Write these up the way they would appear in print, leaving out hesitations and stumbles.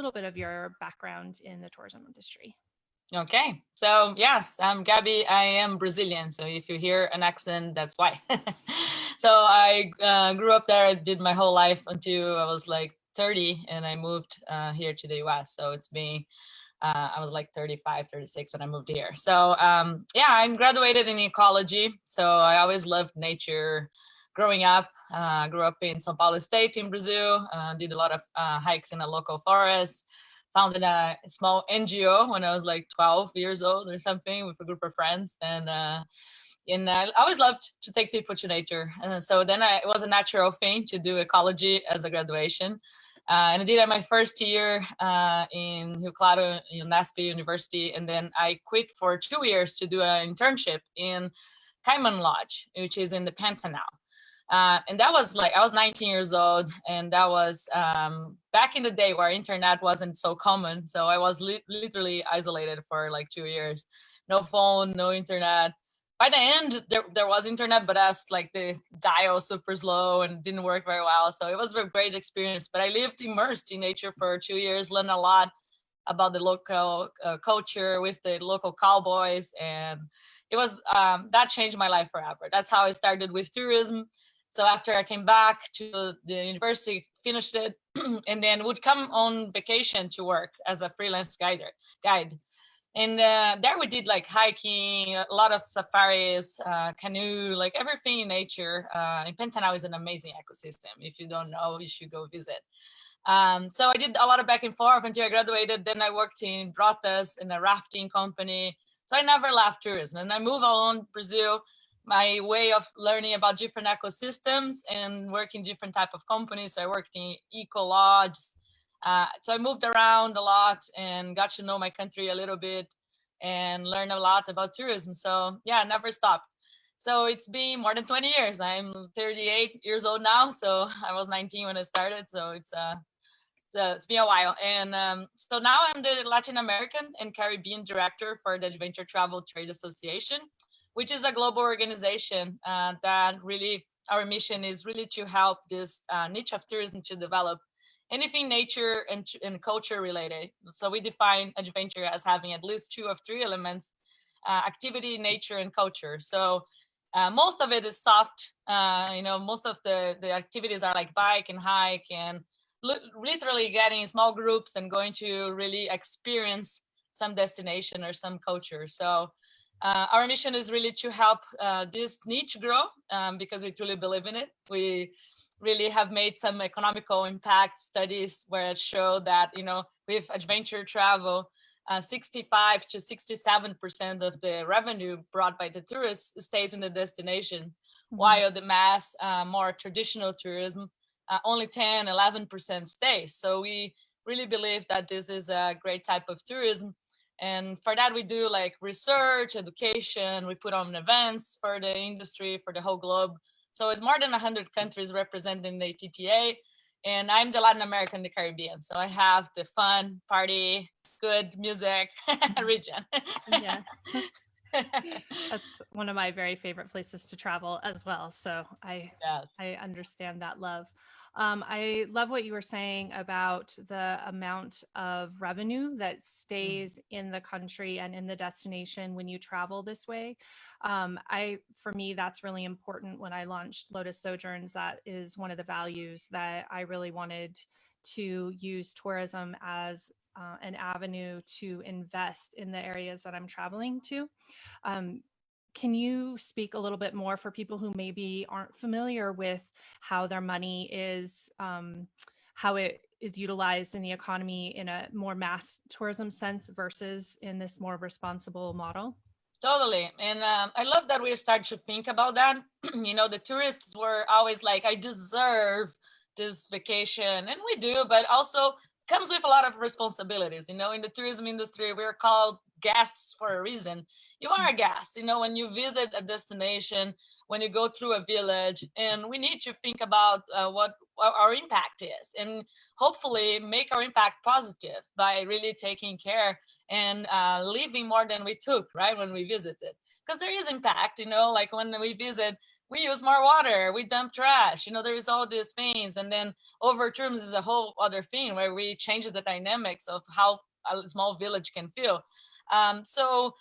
little bit of your background in the tourism industry. Okay, so yes, I'm Gabi. I am Brazilian, so if you hear an accent, that's why. So I grew up there. I did my whole life until I was like 30, and I moved here to the US. So it's been, I was like 35, 36 when I moved here. So yeah, I'm graduated in ecology. So I always loved nature growing up. Grew up in São Paulo State in Brazil, did a lot of hikes in a local forest. Founded a small NGO when I was like 12 years old or something with a group of friends. And I always loved to take people to nature. And so then it was a natural thing to do ecology as a graduation. And I did it my first year in Rio Claro, Unesp University. And then I quit for 2 years to do an internship in Cayman Lodge, which is in the Pantanal. And that was like, I was 19 years old, and that was back in the day where internet wasn't so common. So I was literally isolated for like 2 years. No phone, no internet. By the end, there was internet, but as like the dial super slow and didn't work very well. So it was a great experience. But I lived immersed in nature for 2 years, learned a lot about the local culture with the local cowboys. And it was, that changed my life forever. That's how I started with tourism. So after I came back to the university, finished it, and then would come on vacation to work as a freelance guide. And there we did like hiking, a lot of safaris, canoe, like everything in nature. And Pantanal is an amazing ecosystem. If you don't know, you should go visit. So I did a lot of back and forth until I graduated. Then I worked in Lotus in a rafting company. So I never left tourism. And I moved along Brazil, my way of learning about different ecosystems and working different type of companies. So I worked in eco lodges. So I moved around a lot and got to know my country a little bit and learned a lot about tourism. So yeah, never stopped. So it's been more than 20 years. I'm 38 years old now. So I was 19 when I started. So it's been a while. And so now I'm the Latin American and Caribbean director for the Adventure Travel Trade Association, which is a global organization that really, our mission is really to help this niche of tourism to develop anything nature and culture related. So we define adventure as having at least 2 of 3 elements, activity, nature, and culture. So most of it is soft. Most of the activities are like bike and hike and literally getting small groups and going to really experience some destination or some culture. So our mission is really to help this niche grow because we truly believe in it. We really have made some economical impact studies where it showed that, with adventure travel, 65 to 67% of the revenue brought by the tourists stays in the destination, while the mass, more traditional tourism, only 10, 11% stays. So we really believe that this is a great type of tourism. And for that, we do like research, education, we put on events for the industry, for the whole globe. So it's more than 100 countries representing the TTA. And I'm the Latin American, the Caribbean. So I have the fun, party, good music region. Yes. That's one of my very favorite places to travel as well. So I understand that love. I love what you were saying about the amount of revenue that stays in the country and in the destination when you travel this way. For me, that's really important. When I launched Lotus Sojourns, that is one of the values that I really wanted to use tourism as an avenue to invest in the areas that I'm traveling to. Can you speak a little bit more for people who maybe aren't familiar with how their money is, how it is utilized in the economy in a more mass tourism sense versus in this more responsible model? Totally. And I love that we start to think about that. The tourists were always like, I deserve this vacation. And we do, but also comes with a lot of responsibilities. In the tourism industry, we're called guests for a reason. You are a guest, when you visit a destination, when you go through a village, and we need to think about what our impact is and hopefully make our impact positive by really taking care and leaving more than we took, right, when we visited. Because there is impact, like when we visit, we use more water, we dump trash, you know, there's all these things. And then over terms is a whole other thing where we change the dynamics of how a small village can feel. So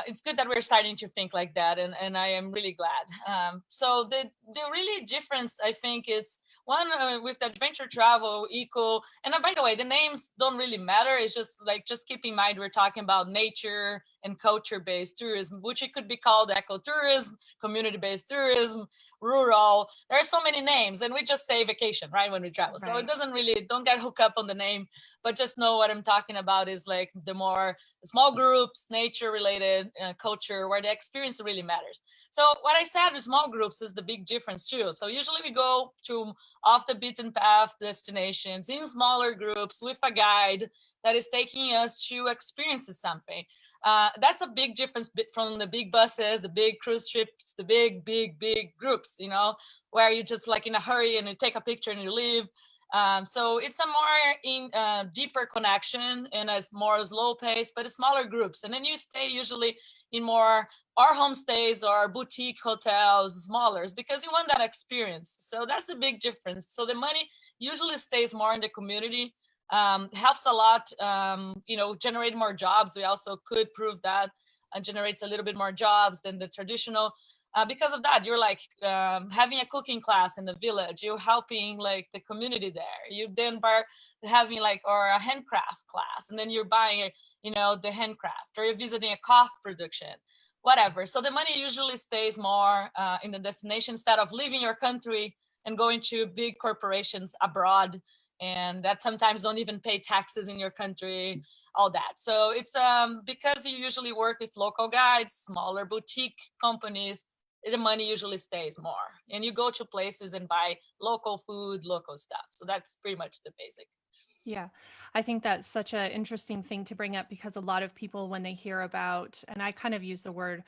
it's good that we're starting to think like that, and I am really glad. So the really difference, I think, is one with the adventure travel, eco, and by the way, the names don't really matter. It's just like, just keep in mind we're talking about nature and culture-based tourism, which it could be called ecotourism, community-based tourism, rural. There are so many names, and we just say vacation, right, when we travel. Right. So it doesn't really, don't get hooked up on the name, but just know what I'm talking about is like the more small groups, nature related, culture, where the experience really matters. So what I said with small groups is the big difference too. So usually we go to off the beaten path destinations in smaller groups with a guide that is taking us to experience something. That's a big difference from the big buses, the big cruise ships, the big groups, you know, where you just like in a hurry and you take a picture and you leave. So it's a more deeper connection and a more slow pace, but smaller groups. And then you stay usually in more our homestays or boutique hotels, smaller, because you want that experience. So that's the big difference. So the money usually stays more in the community, helps a lot, you know, generate more jobs. We also could prove that generates a little bit more jobs than the traditional. Because of that, you're like having a cooking class in the village, you're helping like the community there. You then are having like, or a handcraft class, and then you're buying, you know, the handcraft, or you're visiting a coffee production, whatever. So the money usually stays more in the destination instead of leaving your country and going to big corporations abroad, and that sometimes don't even pay taxes in your country, all that. So it's because you usually work with local guides, smaller boutique companies, the money usually stays more, and you go to places and buy local food, local stuff. So that's pretty much the basic. Yeah, I think that's such an interesting thing to bring up, because a lot of people, when they hear about, and I kind of use the word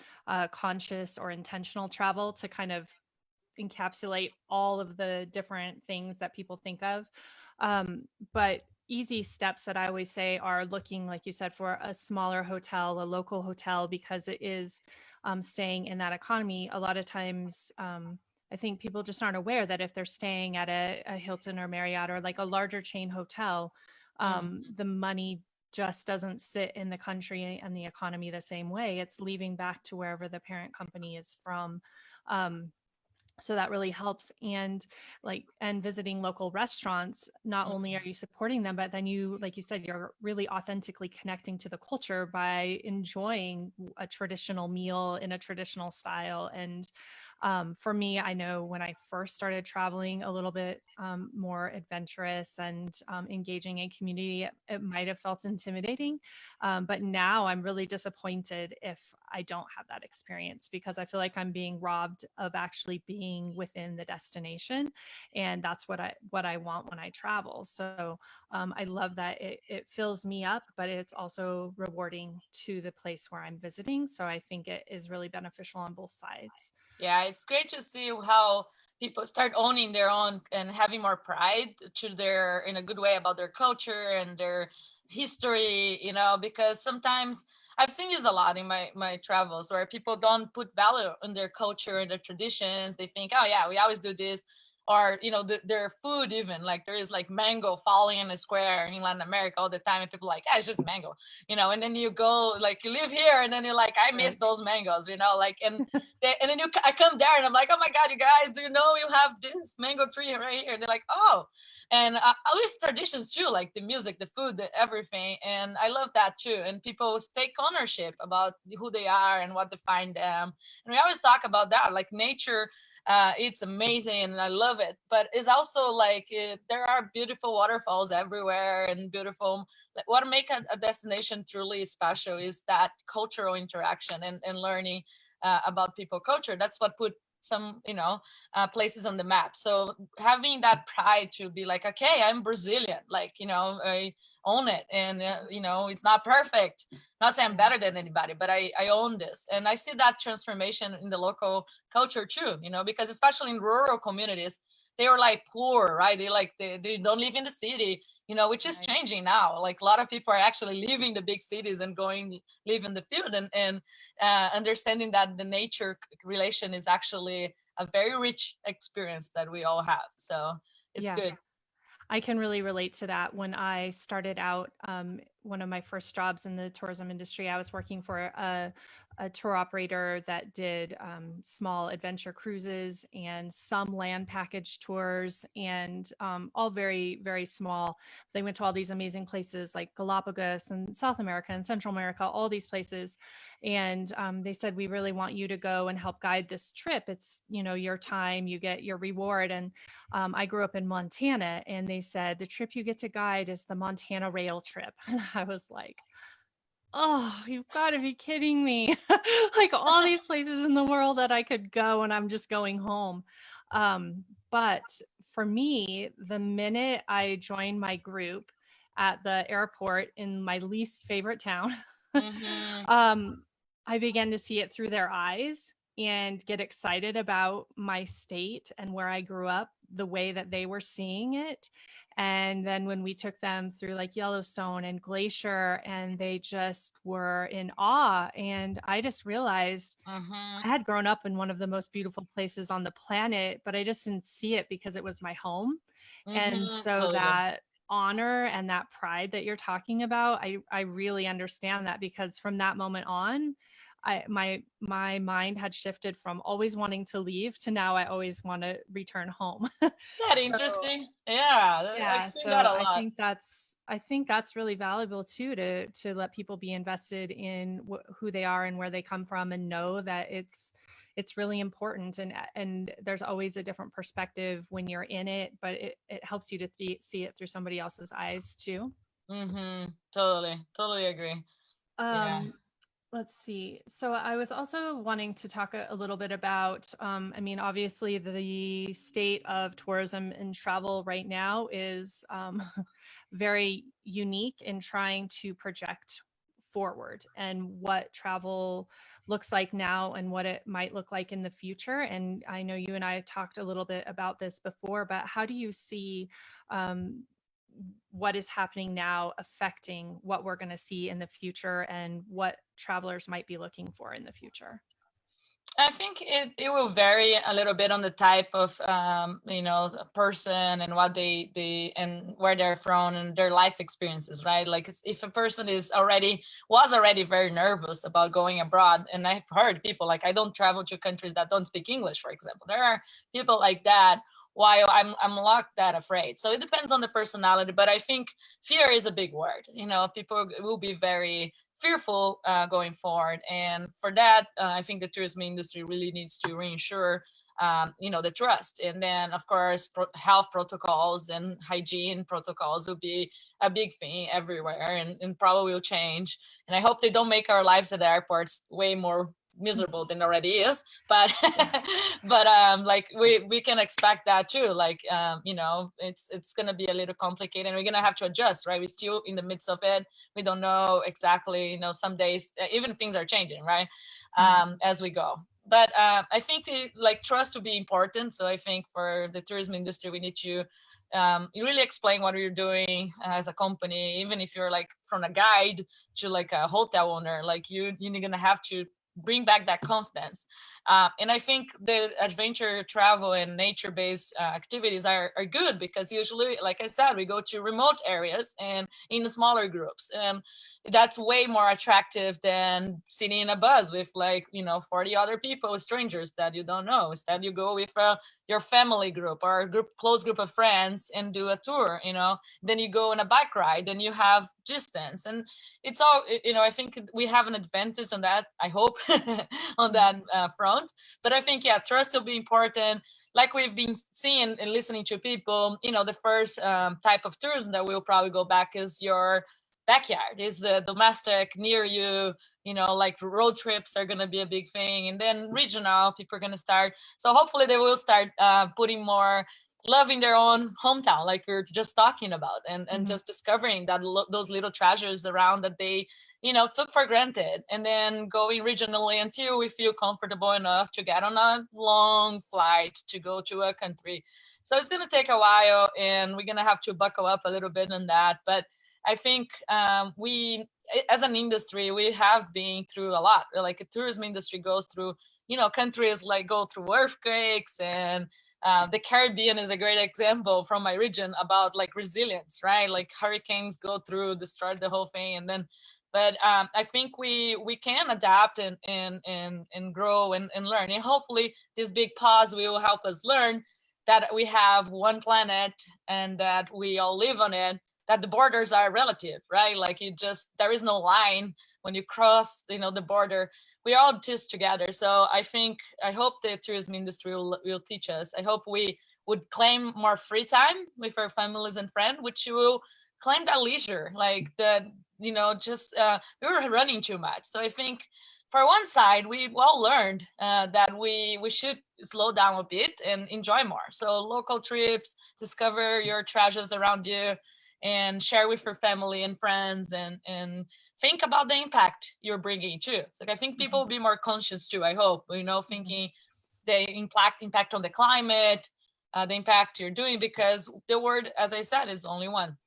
conscious or intentional travel to kind of encapsulate all of the different things that people think of. But easy steps that I always say are looking, like you said, for a smaller hotel, a local hotel, because it is staying in that economy. A lot of times, I think people just aren't aware that if they're staying at a Hilton or Marriott or like a larger chain hotel, the money just doesn't sit in the country and the economy the same way. It's leaving back to wherever the parent company is from. So that really helps. And visiting local restaurants, not only are you supporting them, but then you, like you said, you're really authentically connecting to the culture by enjoying a traditional meal in a traditional style. And for me, I know when I first started traveling a little bit more adventurous and engaging in community, it might have felt intimidating. But now I'm really disappointed if I don't have that experience, because I feel like I'm being robbed of actually being within the destination. And that's what I want when I travel. So I love that it fills me up, but it's also rewarding to the place where I'm visiting. So I think it is really beneficial on both sides. Yeah, it's great to see how people start owning their own and having more pride to their, in a good way, about their culture and their history, you know, because sometimes I've seen this a lot in my travels, where people don't put value on their culture and their traditions. They think, oh yeah, we always do this. Or, you know, their food, even like there is like mango falling in a square in Latin America all the time, and people are like, yeah, it's just mango, you know. And then you go, like, you live here, and then you're like, I miss those mangoes, you know, like, and and then I come there and I'm like, oh my God, you guys, do you know you have this mango tree right here? And they're like, oh. And I live traditions too, like the music, the food, everything. And I love that too. And people take ownership about who they are and what define them. And we always talk about that, like nature. It's amazing and I love it, but it's also like there are beautiful waterfalls everywhere and beautiful, like, what make a destination truly special is that cultural interaction and learning about people culture. That's what put some, you know, places on the map. So having that pride to be like, okay, I'm Brazilian, like, you know, I own it, and you know, it's not perfect, not saying I'm better than anybody, but I own this. And I see that transformation in the local culture too, you know, because especially in rural communities, they were like poor, right? They don't live in the city, which is changing now. Like a lot of people are actually leaving the big cities and going live in the field, and understanding that the nature relation is actually a very rich experience that we all have. So it's good. I can really relate to that. When I started out, one of my first jobs in the tourism industry, I was working for a tour operator that did small adventure cruises and some land package tours, and all very, very small. They went to all these amazing places like Galapagos and South America and Central America, all these places. And they said, we really want you to go and help guide this trip. It's, your time, you get your reward. And I grew up in Montana, and they said, the trip you get to guide is the Montana rail trip. And I was like, oh, you've got to be kidding me. Like all these places in the world that I could go, and I'm just going home. But for me, the minute I joined my group at the airport in my least favorite town, I began to see it through their eyes and get excited about my state and where I grew up, the way that they were seeing it. And then when we took them through like Yellowstone and Glacier, and they just were in awe. And I just realized I had grown up in one of the most beautiful places on the planet, but I just didn't see it because it was my home. And so that honor and that pride that you're talking about, I really understand that, because from that moment on, my mind had shifted from always wanting to leave to now I always want to return home. That interesting. Yeah. I've seen that a lot. I think that's really valuable too, to let people be invested in who they are and where they come from, and know that it's really important. And there's always a different perspective when you're in it, but it helps you to see it through somebody else's eyes too. Totally agree. Let's see. So I was also wanting to talk a little bit about, obviously the state of tourism and travel right now is very unique in trying to project forward and what travel looks like now and what it might look like in the future. And I know you and I talked a little bit about this before, but how do you see what is happening now affecting what we're going to see in the future and what travelers might be looking for in the future? I think it will vary a little bit on the type of person and what they and where they're from and their life experiences, right? Like if a person was already very nervous about going abroad, and I've heard people like, I don't travel to countries that don't speak English, for example. There are people like that, while I'm not that afraid. So it depends on the personality, but I think fear is a big word. People will be very fearful going forward, and for that, I think the tourism industry really needs to reinsure the trust. And then, of course, health protocols and hygiene protocols will be a big thing everywhere, and probably will change. And I hope they don't make our lives at the airports way more miserable than already is, but like we can expect that too. Like it's gonna be a little complicated, and we're gonna have to adjust, right? We're still in the midst of it. We don't know exactly, some days even things are changing, right? As we go. But I think trust will be important. So I think for the tourism industry, we need to you really explain what you're doing as a company. Even if you're like from a guide to like a hotel owner, like you're gonna have to bring back that confidence. And I think the adventure travel and nature-based activities are good, because usually, like I said, we go to remote areas and in smaller groups. And that's way more attractive than sitting in a bus with 40 other people, strangers that you don't know. Instead, you go with your family group or a close group of friends and do a tour, then you go on a bike ride and you have distance. And it's all, I think we have an advantage on that, I hope, on that front. But I think, trust will be important. Like we've been seeing and listening to people, the first type of tourism that we'll probably go back is your backyard, is the domestic near you, like road trips are going to be a big thing. And then regional, people are going to start. So hopefully they will start putting more loving their own hometown, like we are just talking about, and just discovering that those little treasures around that they, you know, took for granted, and then going regionally until we feel comfortable enough to get on a long flight to go to a country. So it's going to take a while, and we're going to have to buckle up a little bit on that. But I think we, as an industry, we have been through a lot. Like the tourism industry goes through, you know, countries like go through earthquakes, and the Caribbean is a great example from my region about like resilience, right? Like hurricanes go through, destroy the whole thing, and then. But I think we can adapt and grow and learn. And hopefully this big pause will help us learn that we have one planet and that we all live on it, that the borders are relative, right? Like it just, there is no line when you cross, you know, the border. We're all just together. So I hope the tourism industry will teach us. I hope we would claim more free time with our families and friends, which will claim that leisure, like that, you know, just we were running too much. So I think for one side, we've all learned that we should slow down a bit and enjoy more. So local trips, discover your treasures around you, and share with your family and friends, and think about the impact you're bringing too. So I think people will be more conscious too, I hope, you know, thinking the impact on the climate, the impact you're doing, because the word, as I said, is only one.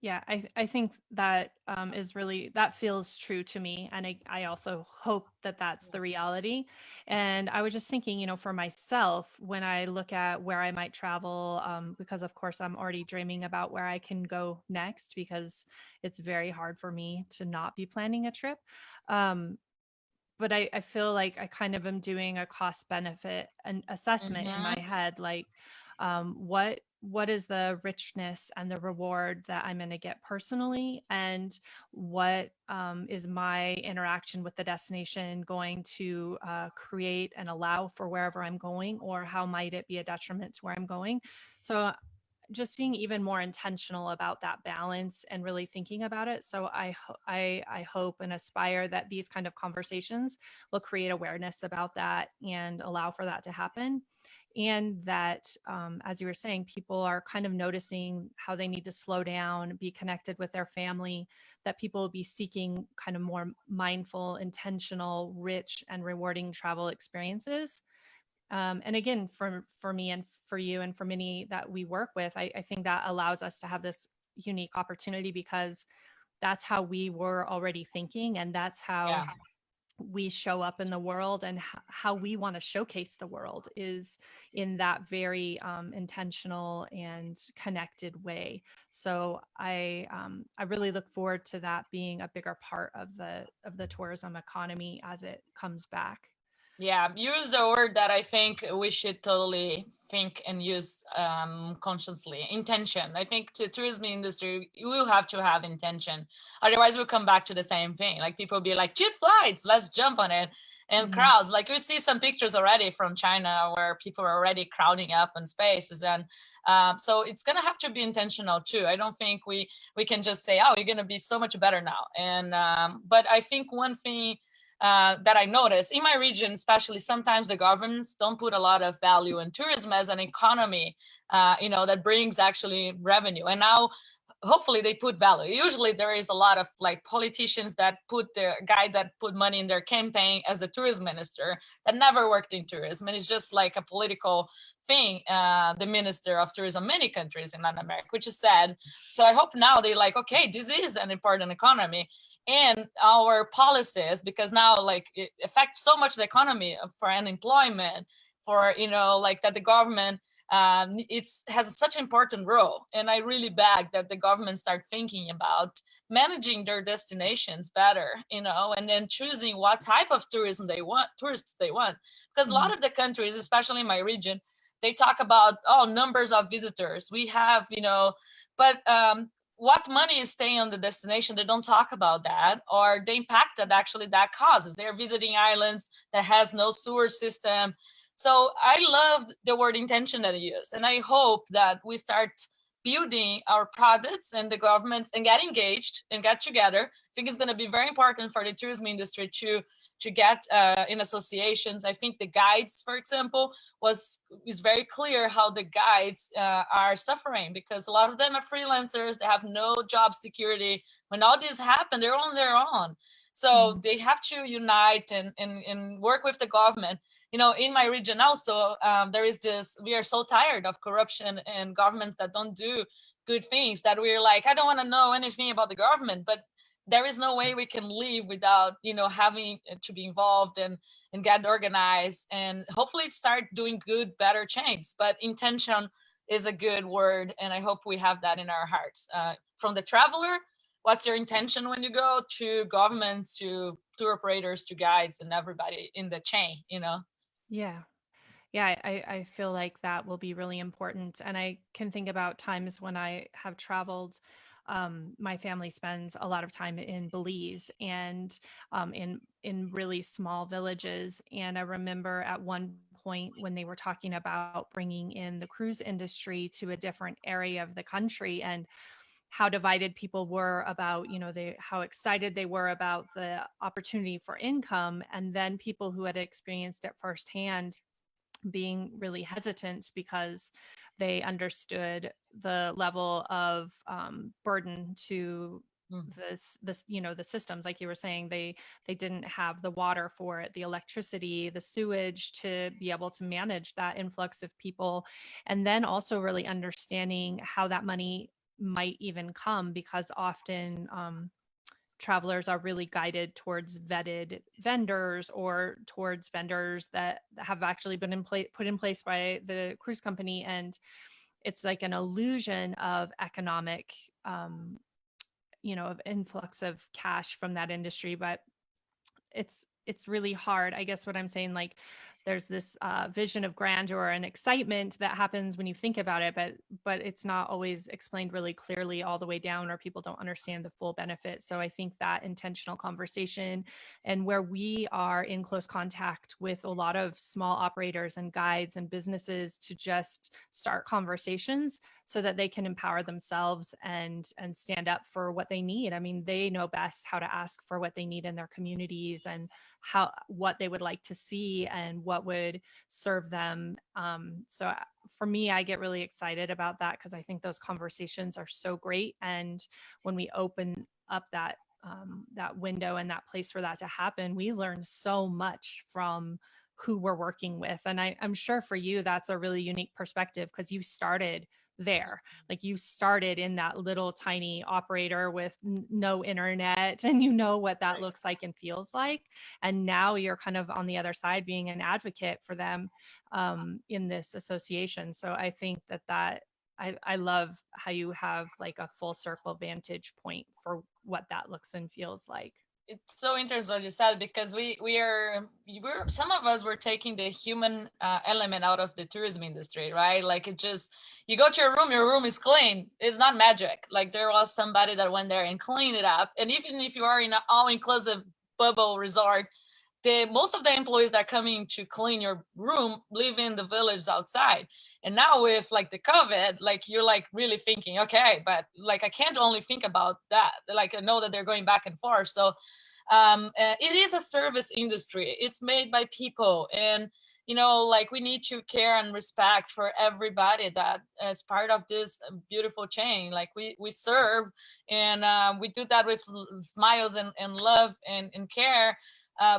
Yeah, I think that is really, that feels true to me. And I also hope that that's the reality. And I was just thinking, you know, for myself, when I look at where I might travel, because of course I'm already dreaming about where I can go next, because it's very hard for me to not be planning a trip. But I feel like I kind of am doing a cost benefit an assessment in my head, like what is the richness and the reward that I'm going to get personally, and what is my interaction with the destination going to create and allow for wherever I'm going, or how might it be a detriment to where I'm going. So just being even more intentional about that balance and really thinking about it. So I hope and aspire that these kind of conversations will create awareness about that and allow for that to happen. And that, as you were saying, people are kind of noticing how they need to slow down, be connected with their family, that people will be seeking kind of more mindful, intentional, rich, and rewarding travel experiences. And again, for me and for you and for many that we work with, I think that allows us to have this unique opportunity, because that's how we were already thinking, and that's how we show up in the world, and how we want to showcase the world is in that very intentional and connected way. So I really look forward to that being a bigger part of the tourism economy as it comes back. Yeah, use the word that I think we should totally think and use consciously. Intention. I think the tourism industry, you will have to have intention. Otherwise, we'll come back to the same thing. Like people will be like, cheap flights, let's jump on it. And crowds, like we see some pictures already from China where people are already crowding up in spaces. And so it's going to have to be intentional too. I don't think we can just say, oh, you're going to be so much better now. And but I think one thing that I notice in my region, especially, sometimes the governments don't put a lot of value in tourism as an economy, you know, that brings actually revenue. And now, hopefully, they put value. Usually, there is a lot of like politicians that put the guy that put money in their campaign as the tourism minister that never worked in tourism, and it's just like a political thing. The minister of tourism, many countries in Latin America, which is sad. So I hope now they're like, okay, this is an important economy. And our policies, because now like it affects so much the economy for unemployment, for, you know, like that the government has such an important role. And I really beg that the government start thinking about managing their destinations better, you know, and then choosing what type of tourism they want, tourists they want. Because a lot of the countries, especially in my region, they talk about, oh, numbers of visitors we have, you know, but what money is staying on the destination? They don't talk about that, or the impact that actually that causes. They're visiting islands that has no sewer system. So I love the word intention that you use, and I hope that we start building our products and the governments and get engaged and get together. I think it's going to be very important for the tourism industry to get in associations. I think the guides, for example, is very clear how the guides are suffering, because a lot of them are freelancers. They have no job security. When all this happened, they're on their own. So they have to unite and work with the government. You know, in my region also, there is this, we are so tired of corruption and governments that don't do good things, that we're like, I don't want to know anything about the government, but there is no way we can live without, you know, having to be involved and get organized and hopefully start doing good, better change. But intention is a good word, and I hope we have that in our hearts. From the traveler, what's your intention when you go, to governments, to tour operators, to guides, and everybody in the chain, you know? Yeah. Yeah, I feel like that will be really important. And I can think about times when I have traveled. My family spends a lot of time in Belize and in really small villages. And I remember at one point when they were talking about bringing in the cruise industry to a different area of the country, and how divided people were about, you know, how excited they were about the opportunity for income, and then people who had experienced it firsthand being really hesitant because they understood the level of burden to this, you know, the systems. Like you were saying, they didn't have the water for it, the electricity, the sewage, to be able to manage that influx of people. And then also really understanding how that money might even come, because often travelers are really guided towards vetted vendors, or towards vendors that have actually been put in place by the cruise company. And it's like an illusion of economic, you know, of influx of cash from that industry. But it's really hard. I guess what I'm saying, like, there's this vision of grandeur and excitement that happens when you think about it, but it's not always explained really clearly all the way down, or people don't understand the full benefit. So I think that intentional conversation, and where we are in close contact with a lot of small operators and guides and businesses, to just start conversations so that they can empower themselves and stand up for what they need. I mean, they know best how to ask for what they need in their communities, and what they would like to see, and what would serve them. So for me, I get really excited about that, because I think those conversations are so great. And when we open up that window and that place for that to happen, we learn so much from who we're working with. And I'm sure for you, that's a really unique perspective, because you started there. Like, you started in that little tiny operator with no internet, and you know what that looks like and feels like. And now you're kind of on the other side, being an advocate for them in this association. So I think that I love how you have like a full circle vantage point for what that looks and feels like. It's so interesting what you said, because we're some of us were taking the human element out of the tourism industry, right? Like, it just, you go to your room is clean. It's not magic. Like, there was somebody that went there and cleaned it up. And even if you are in an all-inclusive bubble resort, most of the employees that come in to clean your room live in the village outside. And now with like the COVID, like, you're like really thinking, okay, but like, I can't only think about that. Like, I know that they're going back and forth. So it is a service industry. It's made by people. And, you know, like, we need to care and respect for everybody that is part of this beautiful chain. Like, we serve, and we do that with smiles and love and care.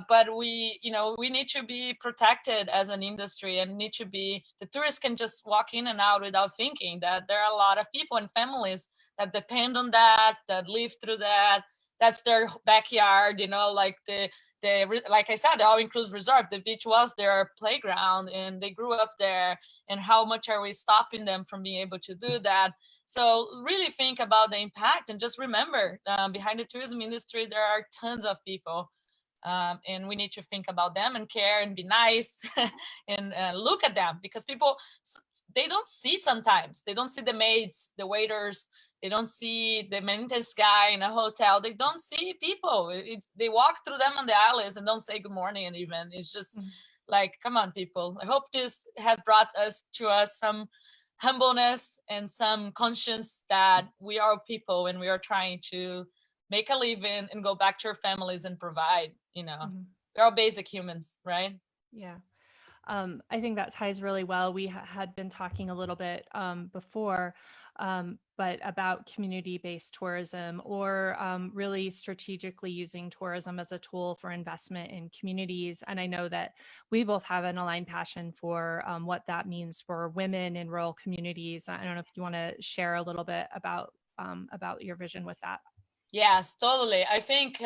But we need to be protected as an industry, and need to be, the tourists can just walk in and out without thinking that there are a lot of people and families that depend on that live through that. That's their backyard, you know, like like I said, the all-inclusive resort, the beach was their playground, and they grew up there. And how much are we stopping them from being able to do that? So really think about the impact, and just remember, behind the tourism industry, there are tons of people. And we need to think about them and care and be nice and look at them, because people, they don't see, sometimes they don't see the maids, the waiters, they don't see the maintenance guy in a hotel, they don't see people. They walk through them on the alleys and don't say good morning. And even it's just like, come on, people. I hope this has brought us some humbleness and some conscience that we are people and we are trying to make a living and go back to our families and provide, we're all basic humans, right? Yeah. I think that ties really well. We had been talking a little bit before, but about community-based tourism, or really strategically using tourism as a tool for investment in communities. And I know that we both have an aligned passion for what that means for women in rural communities. I don't know if you want to share a little bit about your vision with that. Yes, totally. I think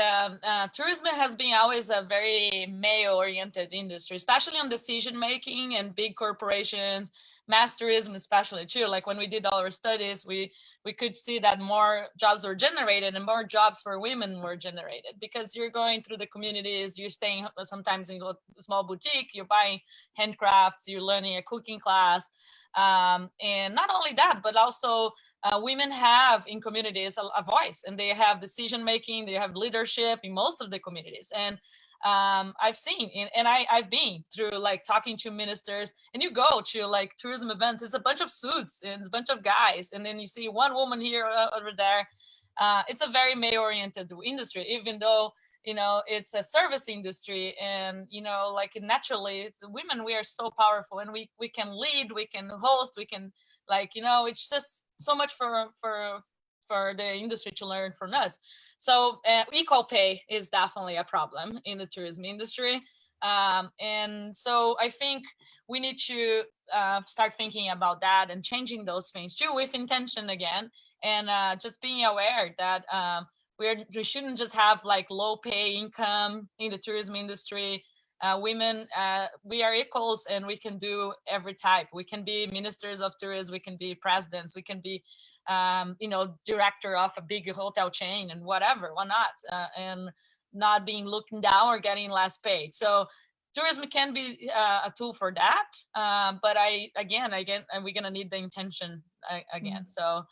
tourism has been always a very male-oriented industry, especially on decision-making and big corporations, mass tourism especially too. Like when we did all our studies, we could see that more jobs were generated and more jobs for women were generated, because you're going through the communities, you're staying sometimes in a small boutique, you're buying handcrafts, you're learning a cooking class. And not only that, but also women have in communities a voice, and they have decision making, they have leadership in most of the communities. And I've seen, and I've been through like talking to ministers, and you go to like tourism events, it's a bunch of suits and a bunch of guys, and then you see one woman here over there. It's a very male oriented industry, even though it's a service industry, and like naturally women, we are so powerful, and we can lead, we can host, we can it's just so much for the industry to learn from us. So equal pay is definitely a problem in the tourism industry, and so I think we need to start thinking about that and changing those things too, with intention again, and just being aware that we shouldn't just have like low pay income in the tourism industry. Women, we are equals, and we can do every type. We can be ministers of tourism, we can be presidents, we can be director of a big hotel chain, and whatever, why not? And not being looked down or getting less paid. So tourism can be a tool for that, but again we're gonna need the intention again. So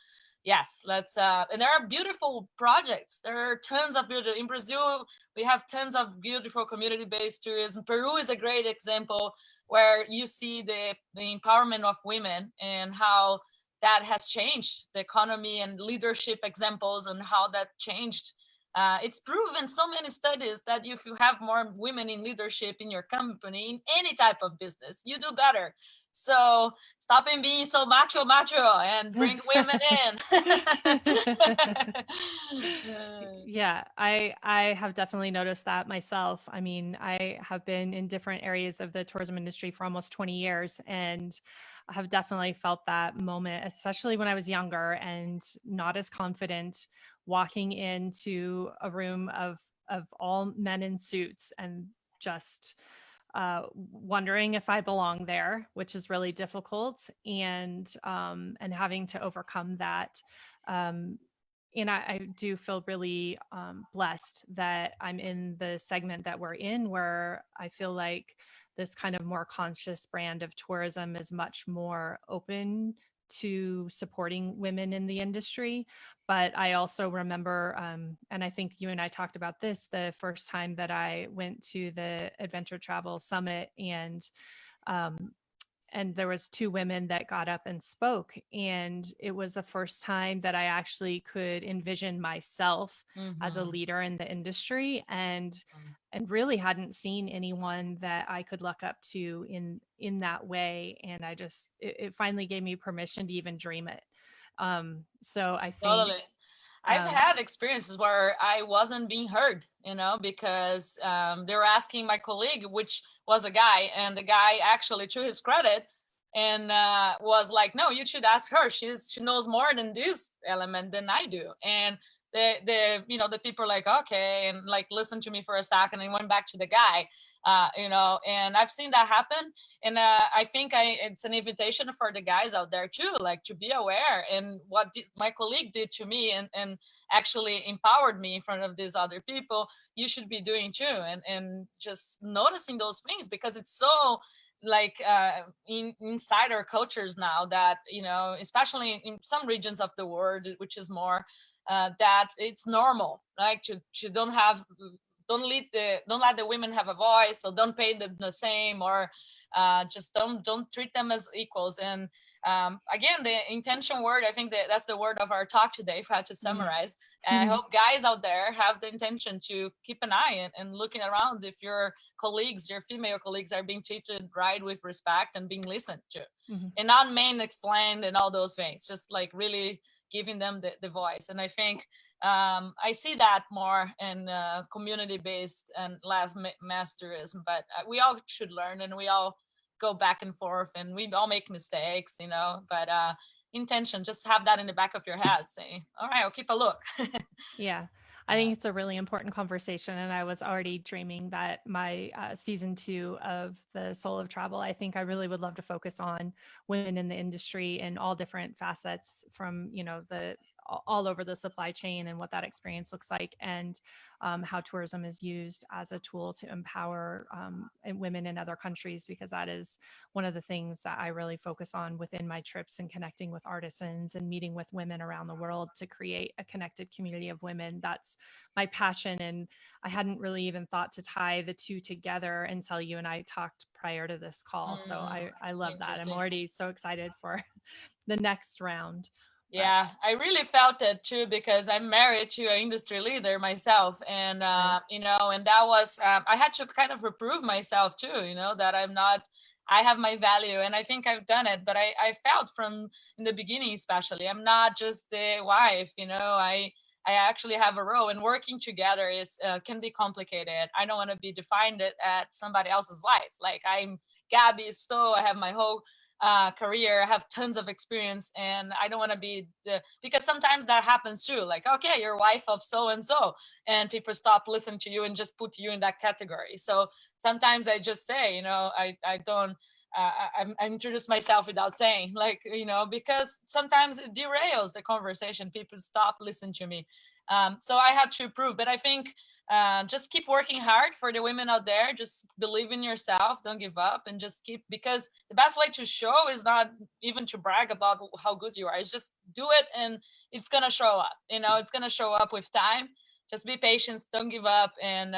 yes, let's and there are beautiful projects. There are tons of beautiful in Brazil. We have tons of beautiful community-based tourism. Peru is a great example, where you see the empowerment of women and how that has changed the economy, and leadership examples and how that changed. It's proven so many studies that if you have more women in leadership in your company, in any type of business, you do better. So stop being so macho and bring women in. Yeah, I have definitely noticed that myself. I mean, I have been in different areas of the tourism industry for almost 20 years, and I have definitely felt that moment, especially when I was younger and not as confident, walking into a room of all men in suits and just wondering if I belong there, which is really difficult, and having to overcome that. And I do feel really blessed that I'm in the segment that we're in, where I feel like this kind of more conscious brand of tourism is much more open to supporting women in the industry. But I also remember, and I think you and I talked about this, the first time that I went to the Adventure Travel Summit, and there was two women that got up and spoke, and it was the first time that I actually could envision myself as a leader in the industry, and really hadn't seen anyone that I could look up to in that way. And I just, it finally gave me permission to even dream it. So I think totally. I've had experiences where I wasn't being heard, because they were asking my colleague, which was a guy, and the guy actually, to his credit, and was like, no, you should ask her. She knows more than this element than I do. And the people are like, okay, and like listen to me for a second, and went back to the guy, and I've seen that happen. And I think it's an invitation for the guys out there too, like to be aware, and what my colleague did to me, and actually empowered me in front of these other people, you should be doing too. And just noticing those things, because it's so like inside our cultures now that, especially in some regions of the world, which is more that it's normal, like to don't let the women have a voice, or don't pay them the same, or just don't treat them as equals. And again, the intention word, I think that's the word of our talk today, if I had to summarize. I hope guys out there have the intention to keep an eye and looking around if your colleagues, your female colleagues, are being treated right with respect and being listened to, and not main explained and all those things, just like really giving them the voice. And I think I see that more in community-based and last masterism, but we all should learn, and we all go back and forth, and we all make mistakes, but intention, just have that in the back of your head, say, all right, I'll keep a look. Yeah. I think it's a really important conversation, and I was already dreaming that my season 2 of the Soul of Travel, I think I really would love to focus on women in the industry in all different facets, from all over the supply chain, and what that experience looks like, and how tourism is used as a tool to empower women in other countries, because that is one of the things that I really focus on within my trips, and connecting with artisans and meeting with women around the world to create a connected community of women. That's my passion. And I hadn't really even thought to tie the two together until you and I talked prior to this call. So I love that. I'm already so excited for the next round. Yeah, I really felt it too, because I'm married to an industry leader myself. And, and that was, I had to kind of reprove myself too, that I have my value, and I think I've done it. But I felt from in the beginning, especially, I'm not just the wife, I actually have a role, and working together can be complicated. I don't want to be defined at somebody else's wife. Like, I'm Gabi Stowell, I have my whole career, I have tons of experience, and I don't want to be because sometimes that happens too. Like, okay, you're wife of so and so, and people stop listening to you and just put you in that category. So sometimes I just say, I don't. I introduce myself without saying, like, because sometimes it derails the conversation. People stop listening to me. So I have to prove, but I think just keep working hard for the women out there. Just believe in yourself, don't give up, and just keep, because the best way to show is not even to brag about how good you are. It's just do it, and it's gonna show up. It's gonna show up with time. Just be patient, don't give up, and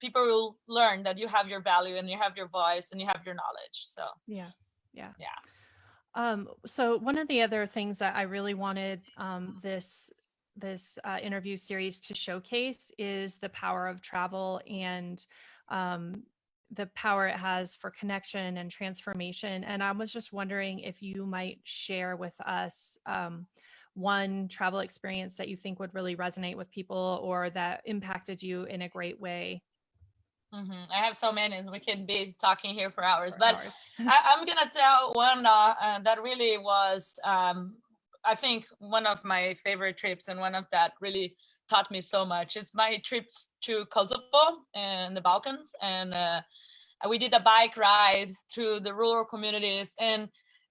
people will learn that you have your value, and you have your voice, and you have your knowledge. So yeah. So one of the other things that I really wanted this interview series to showcase is the power of travel, and the power it has for connection and transformation. And I was just wondering if you might share with us one travel experience that you think would really resonate with people, or that impacted you in a great way. I have so many, we can be talking here for hours, but I'm gonna tell one that really was I think one of my favorite trips, and one of that really taught me so much. It's my trips to Kosovo and the Balkans, and we did a bike ride through the rural communities, and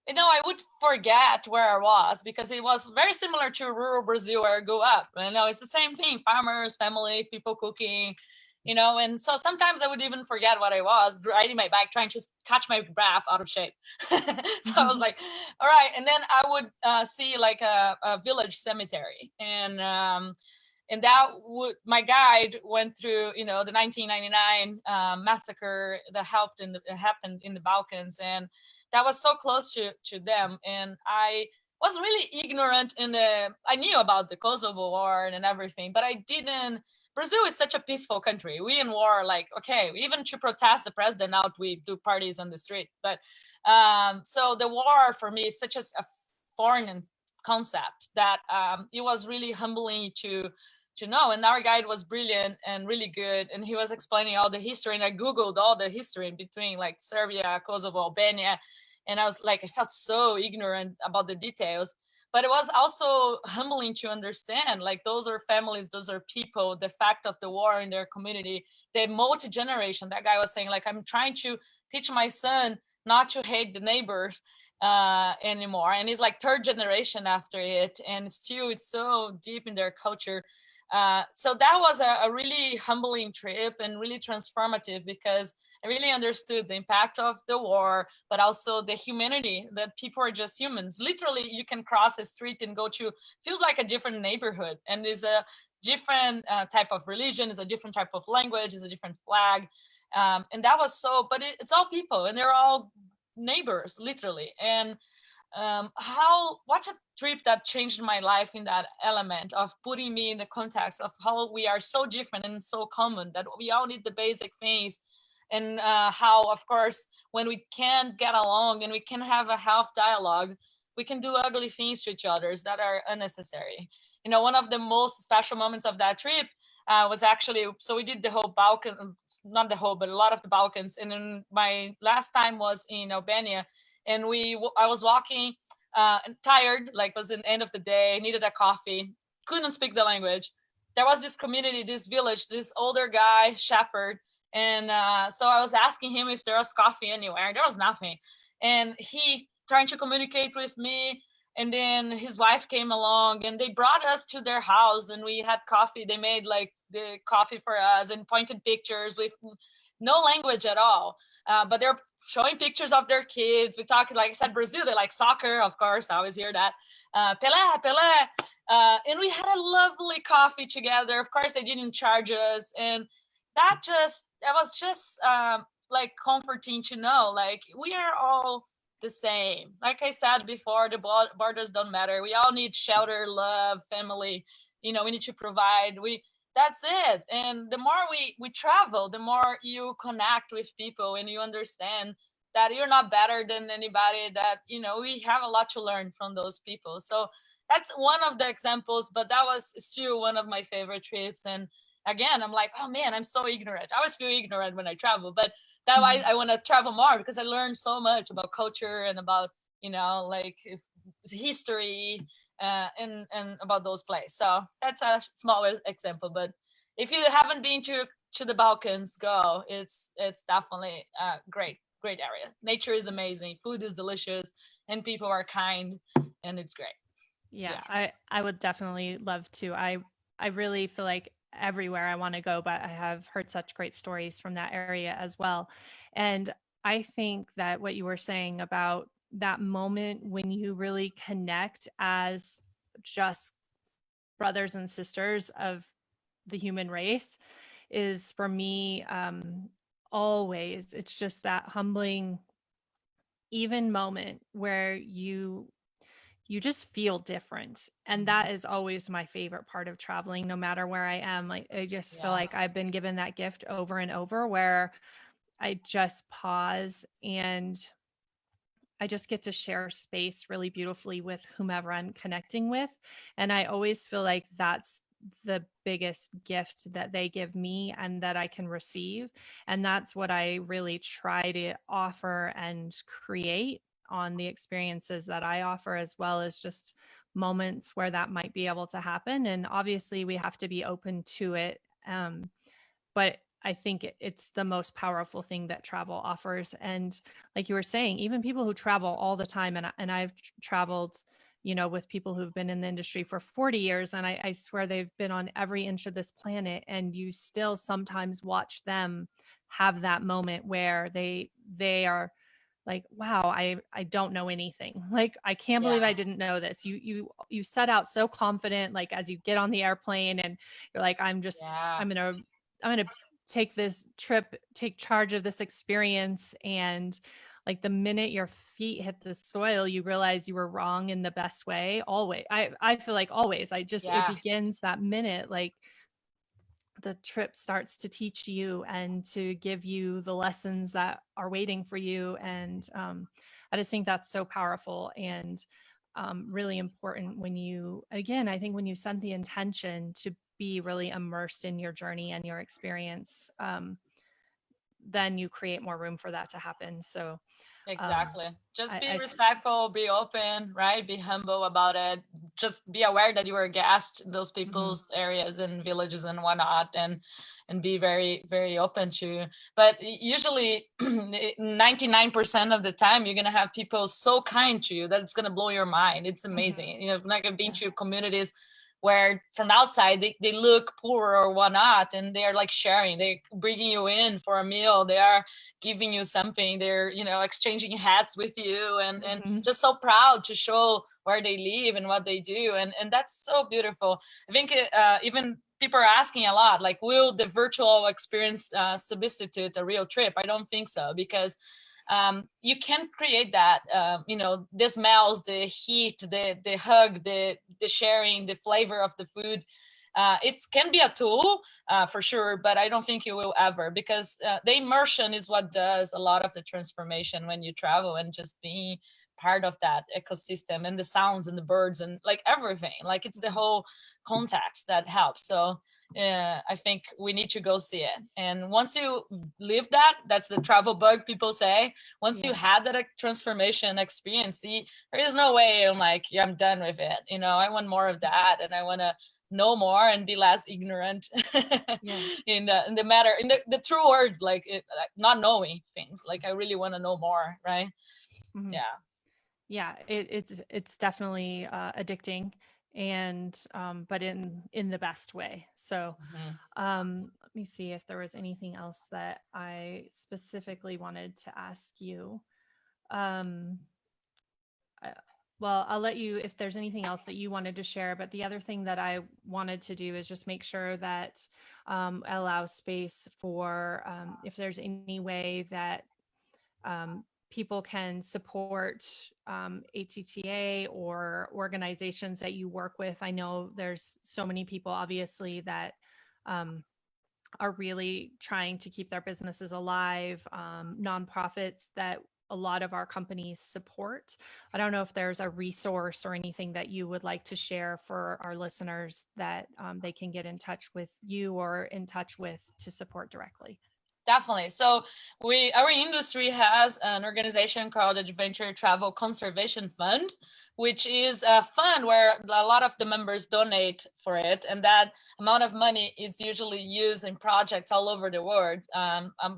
I would forget where I was, because it was very similar to rural Brazil where I grew up. It's the same thing: farmers, family, people cooking, and so sometimes I would even forget what I was riding my bike, trying to catch my breath out of shape. So I was like, all right. And then I would see like a village cemetery, and that my guide went through, the 1999 massacre that happened in the Balkans, and that was so close to them. And I was really ignorant I knew about the Kosovo War and everything, but I didn't. Brazil is such a peaceful country. We in war, like, okay, even to protest the president out, we do parties on the street. But so the war for me is such a foreign concept that it was really humbling to know. And our guide was brilliant and really good, and he was explaining all the history, and I googled all the history in between, like Serbia, Kosovo, Albania, and I was like, I felt so ignorant about the details. But it was also humbling to understand, like, those are families, those are people, the fact of the war in their community, the multi-generation. That guy was saying, like, I'm trying to teach my son not to hate the neighbors anymore. And he's like third generation after it, and still it's so deep in their culture. So that was a really humbling trip, and really transformative, because I really understood the impact of the war, but also the humanity, that people are just humans. Literally, you can cross the street and go to, feels like a different neighborhood, and is a different type of religion, is a different type of language, is a different flag. And that was so, but it's all people, and they're all neighbors, literally. And what's a trip that changed my life in that element of putting me in the context of how we are so different and so common, that we all need the basic things. And how, of course, when we can't get along and we can have a health dialogue, we can do ugly things to each other that are unnecessary. One of the most special moments of that trip was actually, so we did the whole Balkan, not the whole, but a lot of the Balkans. And then my last time was in Albania, and I was walking tired, like was the end of the day, needed a coffee, couldn't speak the language. There was this community, this village, this older guy, shepherd. And so I was asking him if there was coffee anywhere. There was nothing. And he trying to communicate with me. And then his wife came along and they brought us to their house and we had coffee. They made like the coffee for us and pointed pictures with no language at all. But they're showing pictures of their kids. We talk, like I said, Brazil, they like soccer, of course. I always hear that. Pelé, Pelé. And we had a lovely coffee together. Of course, they didn't charge us. And that was just like comforting to know, like we are all the same. Like I said before, the borders don't matter. We all need shelter, love, family. We need to provide. That's it. And the more we travel, the more you connect with people and you understand that you're not better than anybody, that, we have a lot to learn from those people. So that's one of the examples, but that was still one of my favorite trips. And again, I'm like, oh man, I'm so ignorant. I always feel ignorant when I travel, but that's why I want to travel more, because I learned so much about culture and about, like history and about those places. So that's a small example. But if you haven't been to the Balkans, go. It's definitely a great area. Nature is amazing. Food is delicious and people are kind and it's great. Yeah. I would definitely love to. I really feel like everywhere I want to go, but I have heard such great stories from that area as well. And I think that what you were saying about that moment when you really connect as just brothers and sisters of the human race is, for me, always, it's just that humbling, even moment where you just feel different. And that is always my favorite part of traveling, no matter where I am. Like, I just feel like I've been given that gift over and over, where I just pause and I just get to share space really beautifully with whomever I'm connecting with. And I always feel like that's the biggest gift that they give me and that I can receive. And that's what I really try to offer and create on the experiences that I offer, as well as just moments where that might be able to happen. And obviously, we have to be open to it. But I think it's the most powerful thing that travel offers. And like you were saying, even people who travel all the time, and I've traveled, with people who've been in the industry for 40 years, and I swear they've been on every inch of this planet, and you still sometimes watch them have that moment where they are like, wow, I don't know anything. Like, I can't believe I didn't know this. You set out so confident, like as you get on the airplane and you're like, I'm gonna take this trip, take charge of this experience. And like the minute your feet hit the soil, you realize you were wrong in the best way. Always. I feel like always, it begins that minute, like the trip starts to teach you and to give you the lessons that are waiting for you. And I just think that's so powerful and really important when you, again, I think when you set the intention to be really immersed in your journey and your experience, then you create more room for that to happen. So exactly. Just be respectful, be open, right? Be humble about it. Just be aware that you are a guest in those people's areas and villages and whatnot, and be very, very open to. But usually 99% of the time, you're going to have people so kind to you that it's going to blow your mind. It's amazing. Like I've been to communities where from outside they look poor or whatnot, and they're like sharing, they're bringing you in for a meal, they are giving you something, they're exchanging hats with you, and just so proud to show where they live and what they do, and that's so beautiful. I think even people are asking a lot, like, will the virtual experience substitute a real trip? I don't think so, because you can create that, the smells, the heat, the hug, the sharing, the flavor of the food. It can be a tool for sure, but I don't think it will ever, because the immersion is what does a lot of the transformation when you travel, and just being part of that ecosystem, and the sounds and the birds and like everything, like it's the whole context that helps. So I think we need to go see it. And once you live that, that's the travel bug people say, once you had that transformation experience, see, there is no way I'm like, yeah, I'm done with it. I want more of that, and I want to know more and be less ignorant in the matter, in the true word, like not knowing things. Like I really want to know more, right? Mm-hmm. Yeah, it's definitely addicting, and but in the best way. So let me see if there was anything else that I specifically wanted to ask you. Well, I'll let you, if there's anything else that you wanted to share, but the other thing that I wanted to do is just make sure that allow space for if there's any way that people can support ATTA or organizations that you work with. I know there's so many people, obviously, that are really trying to keep their businesses alive, nonprofits that a lot of our companies support. I don't know if there's a resource or anything that you would like to share for our listeners that they can get in touch with you or in touch with to support directly. Definitely. So our industry has an organization called Adventure Travel Conservation Fund, which is a fund where a lot of the members donate for it. And that amount of money is usually used in projects all over the world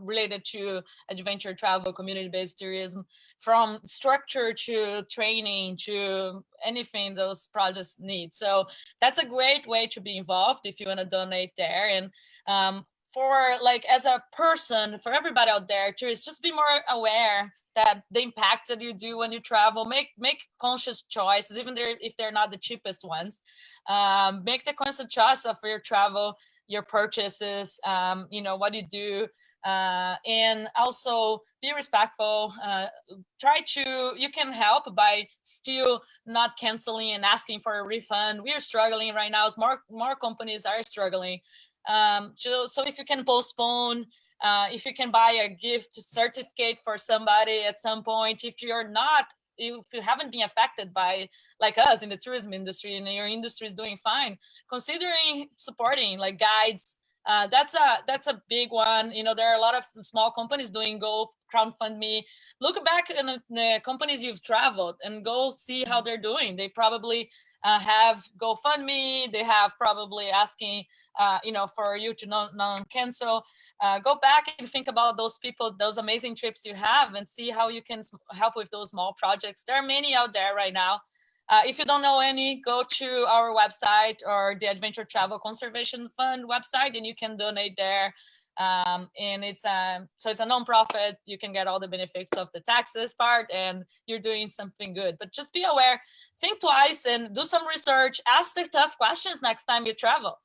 related to adventure travel, community-based tourism, from structure to training to anything those projects need. So that's a great way to be involved if you want to donate there. And for like as a person, for everybody out there too, is just be more aware that the impact that you do when you travel, make conscious choices, even if they're not the cheapest ones. Make the conscious choice of your travel, your purchases, what you do, and also be respectful. You can help by still not canceling and asking for a refund. We are struggling right now, as more companies are struggling. So if you can postpone, if you can buy a gift certificate for somebody at some point, if you haven't been affected by, like us in the tourism industry, and your industry is doing fine, considering supporting like guides. That's a big one. There are a lot of small companies doing Go crowdfund. Look back in the companies you've traveled and go see how they're doing. They probably have GoFundMe. They have probably asking, for you to non-cancel. Go back and think about those people, those amazing trips you have, and see how you can help with those small projects. There are many out there right now. If you don't know any, go to our website or the Adventure Travel Conservation Fund website, and you can donate there. And it's a nonprofit. You can get all the benefits of the taxes part, and you're doing something good. But just be aware, think twice, and do some research. Ask the tough questions next time you travel.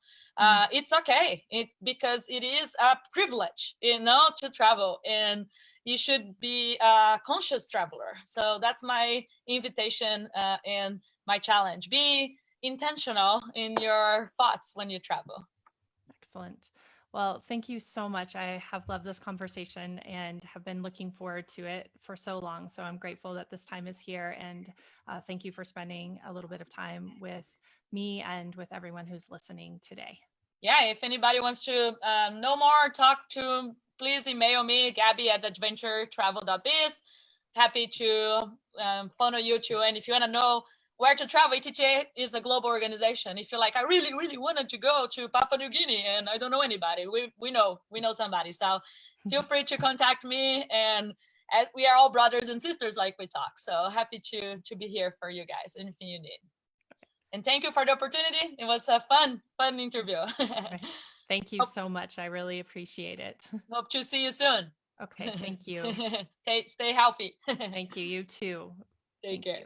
It's okay, because it is a privilege, to travel, and you should be a conscious traveler. So that's my invitation and my challenge. Be intentional in your thoughts when you travel. Excellent. Well, thank you so much. I have loved this conversation and have been looking forward to it for so long. So I'm grateful that this time is here. And thank you for spending a little bit of time with me and with everyone who's listening today. Yeah, if anybody wants to know more, talk to, please email me, Gabi@adventuretravel.biz. Happy to funnel you to. And if you want to know where to travel, ATTA is a global organization. If you're like, I really, really wanted to go to Papua New Guinea and I don't know anybody, we know somebody. So feel free to contact me. And as we are all brothers and sisters, like we talk. So happy to be here for you guys. Anything you need. And thank you for the opportunity. It was a fun interview. Thank you so much. I really appreciate it. Hope to see you soon. Okay, thank you. Stay healthy. Thank you. You too. Take care.